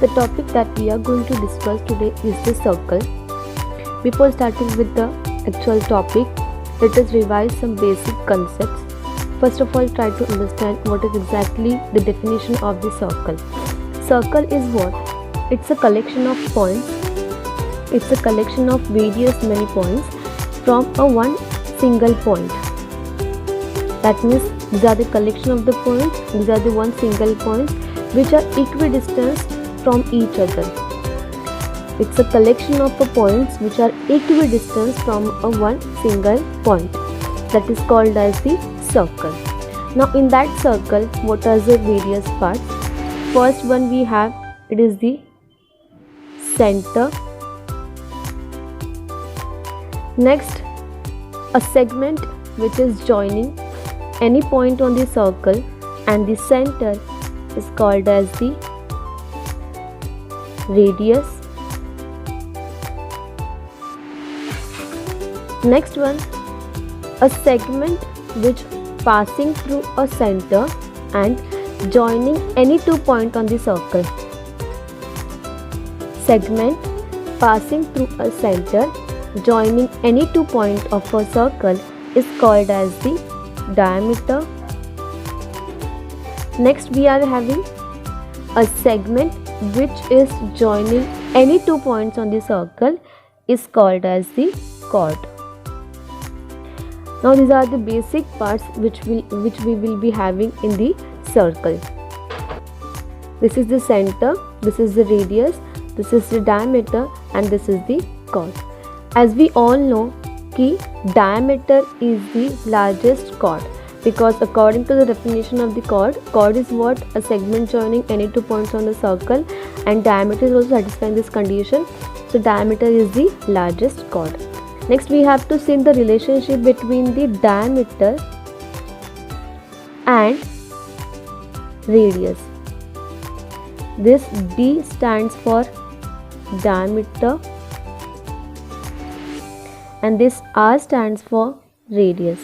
The topic that we are going to discuss today is the circle. Before starting with the actual topic, let us revise some basic concepts. First of all, try to understand what is exactly the definition of the circle. Circle is what? It's a collection of points. It's a collection of various many points from a one single point. That means these are the collection of the points. These are the one single points which are equidistant from each other. It's a collection of points which are equidistant from a one single point. That is called as the circle. Now in that circle, what are the various parts? First one we have, it is the center. Next, a segment which is joining any point on the circle, and the center is called as the radius. Next one, a segment which passing through a center and joining any 2 points on the circle. Segment passing through a center joining any 2 points of a circle is called as the diameter. Next we are having a segment which is joining any 2 points on the circle is called as the chord. Now these are the basic parts which we will be having in the circle. This is the center, this is the radius, this is the diameter, and this is the chord. As we all know, diameter is the largest chord, because according to the definition of the chord is what? A segment joining any 2 points on the circle, and diameter is also satisfying this condition. So diameter is the largest chord. Next we have to see the relationship between the diameter and radius. This D stands for diameter and this R stands for radius.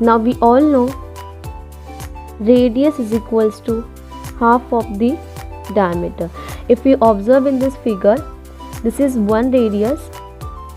Now we all know radius is equals to half of the diameter. If we observe in this figure, this is one radius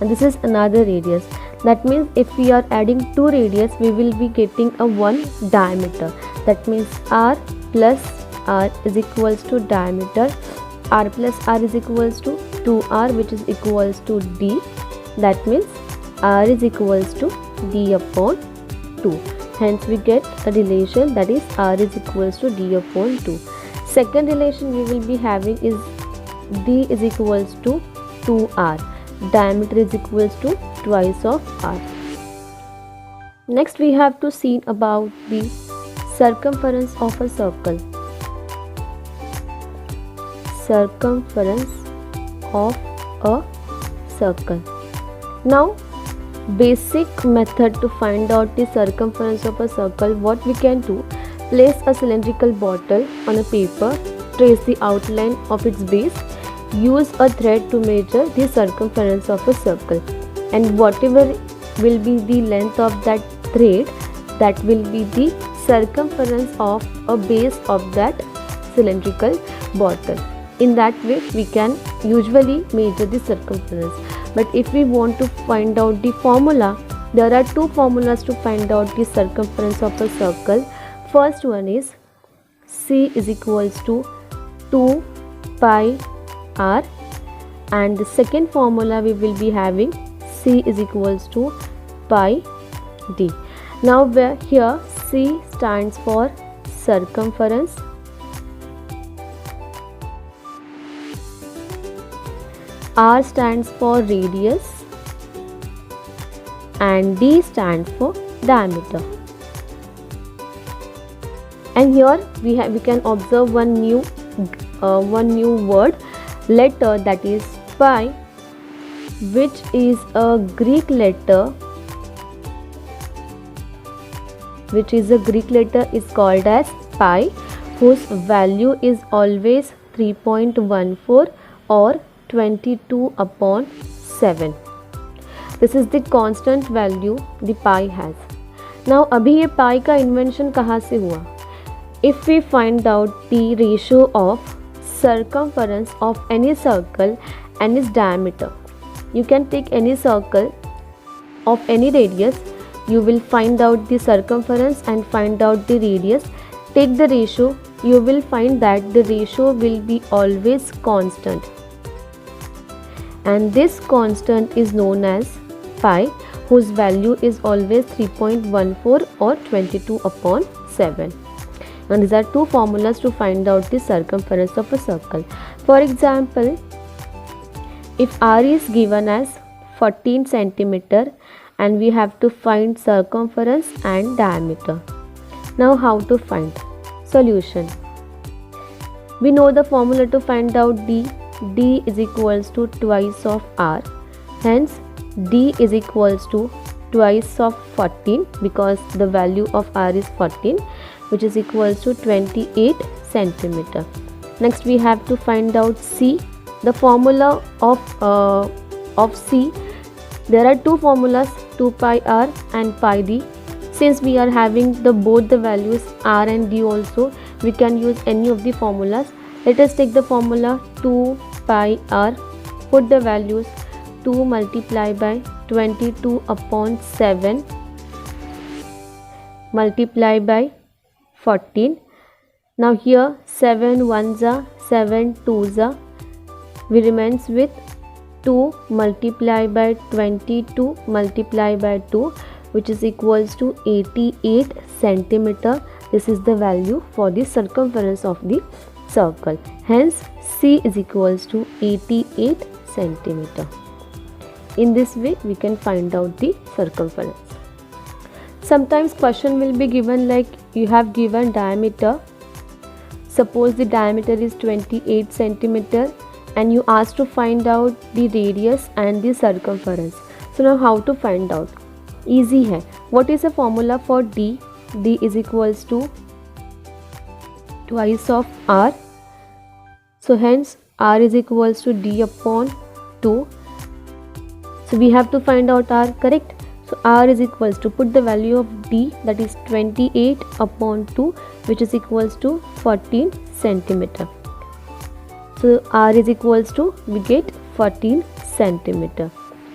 and this is another radius. That means if we are adding 2 radius, we will be getting a 1 diameter. That means R plus R is equals to diameter. R plus R is equals to 2R, which is equals to D. That means R is equals to D upon 2. Hence we get a relation, that is R is equals to D upon 2. Second relation we will be having is D is equals to 2R. Diameter is equals to twice of R. Next we have to see about the circumference of a circle. Circumference of a circle. Now basic method to find out the circumference of a circle, what we can do, place a cylindrical bottle on a paper, trace the outline of its base, use a thread to measure the circumference of a circle, and whatever will be the length of that thread, that will be the circumference of a base of that cylindrical bottle. In that way we can usually measure the circumference. But if we want to find out the formula, there are 2 formulas to find out the circumference of a circle. First one is C is equals to 2 pi R, and the second formula we will be having C is equals to pi D. Now here C stands for circumference, R stands for radius, and D stands for diameter. And here we can observe one new word, letter, that is pi, which is a Greek letter. Is called as pi, whose value is always 3.14 or 22 upon 7. This is the constant value the pi has. Now अभी ये pi का invention कहाँ से हुआ? If we find out the ratio of circumference of any circle and its diameter. You can take any circle of any radius, you will find out the circumference and find out the radius. Take the ratio, you will find that the ratio will be always constant, and this constant is known as pi, whose value is always 3.14 or 22/7. And these are two formulas to find out the circumference of a circle. For example, if r is given as 14 centimeter and we have to find circumference and diameter. Now how to find? Solution. We know the formula to find out d. D is equals to twice of r. Hence d is equals to twice of 14, because the value of r is 14, which is equals to 28 centimeter. Next we have to find out c. The formula of c, there are two formulas, 2 pi r and pi d. Since we are having both the values r and d also, we can use any of the formulas. Let us take the formula 2 pi r, put the values 2 multiplied by 22/7 multiplied by 14. Now here 7 ones are 7 twos are, we remains with 2 multiplied by 22 multiplied by 2, which is equals to 88 centimeter. This is the value for the circumference of the circle. Hence c is equals to 88 centimeter. In this way we can find out the circumference. Sometimes question will be given like, you have given diameter. Suppose the diameter is 28 centimeter and you ask to find out the radius and the circumference. So now how to find out? Easy hai. What is the formula for d? D is equals to twice of r. So hence r is equals to d upon 2. So we have to find out r, correct? So r is equals to, put the value of d, that is 28/2, which is equals to 14 centimeter. So r is equals to, we get 14 centimeter.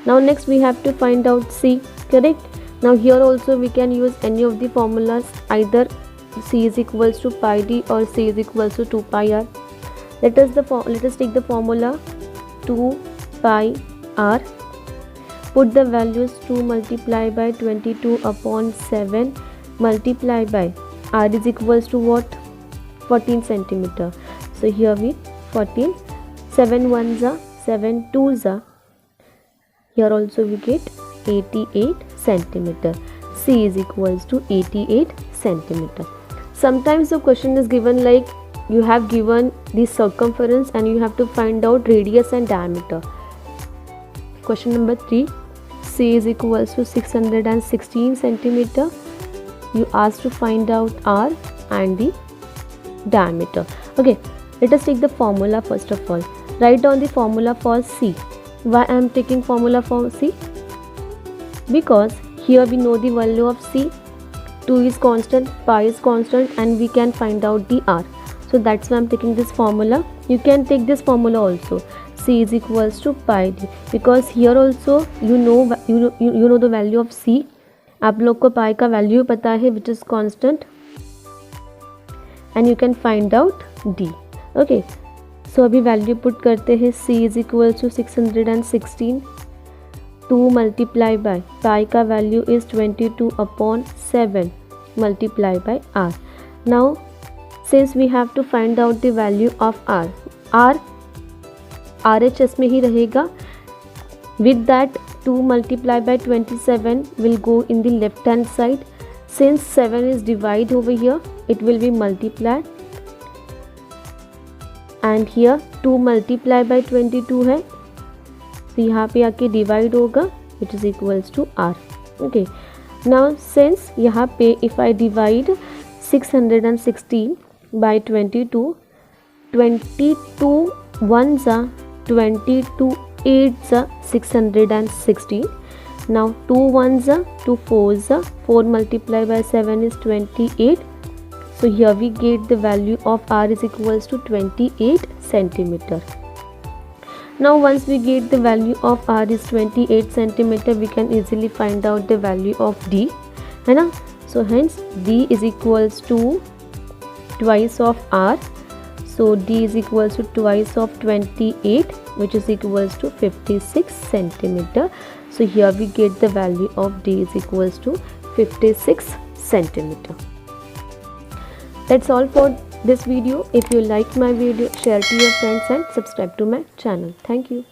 Now next we have to find out c, correct? Now here also we can use any of the formulas, either c is equals to pi d or c is equals to 2 pi r. Let us take the formula 2 pi r. Put the values 2 multiplied by 22/7 multiplied by r is equals to what? 14 centimeter. So here we 14, 7 ones are 7 twos are. Here also we get 88 centimeter. C is equals to 88 centimeter. Sometimes the question is given like, you have given the circumference and you have to find out radius and diameter. Question number 3. C is equals to 616 centimeter. You ask to find out r and the diameter. Okay, let us take the formula first of all. Write down the formula for c. Why I am taking formula for c? Because here we know the value of c. 2 is constant, pi is constant, and we can find out the r. So that's why I am taking this formula. You can take this formula also. C is equals to pi d, because here also you know the value of c. आप लोग को pi का value पता है, which is constant, and you can find out d. Okay, so अभी value put करते हैं. C is equals to 616. 2 multiplied by pi का value is 22/7 multiplied by r. Now since we have to find out the value of r, RHS में ही रहेगा. With that 2 multiplied by 27 will go in the left hand side. Since 7 is divided over here, it will be multiplied, and here 2 multiplied by 22 है, तो यहाँ पे आके divide होगा, which is equals to r. Okay, now since यहाँ पे if I divide 616 by 22, 22 ones are 22 8s are 616. Now 2 ones are 2 4s are 4 multiplied by 7 is 28. So here we get the value of r is equals to 28 centimeter. Now once we get the value of r is 28 centimeter, we can easily find out the value of d, है ना. So hence d is equals to twice of r. So d is equals to twice of 28, which is equals to 56 centimeter. So here we get the value of d is equals to 56 centimeter. That's all for this video. If you like my video, share to your friends and subscribe to my channel. Thank you.